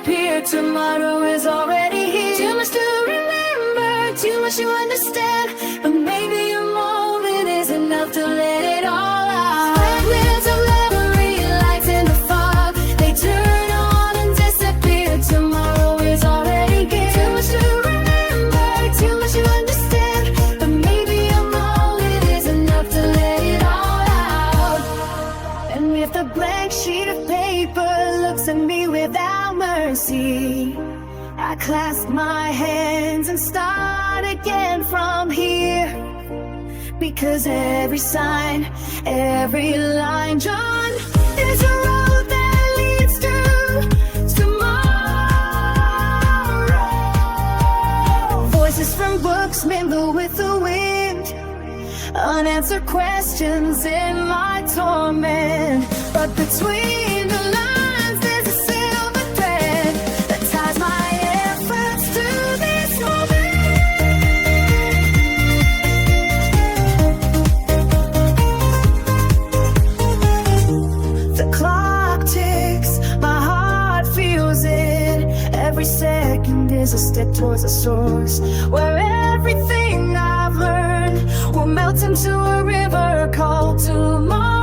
disappear. Tomorrow is already here. Too much to remember, too much to understand, but maybe a moment is enough to let it all out. Fragments of memory, lights in the fog, they turn on and disappear. Tomorrow is already here. Too much to remember, too much to understand, but maybe a moment is enough to let it all out. And if the blank sheet of paper looks at me without mercy, I clasp my hands and start again from here. Because every sign, every line drawn is a road that leads to tomorrow. Voices from books mingle with the wind, unanswered questions in my torment. But between the lines there's a silver thread that ties my efforts to this moment. The clock ticks, my heart feels it. Every second is a step towards the source, where everything I've learned will melt into a river called tomorrow.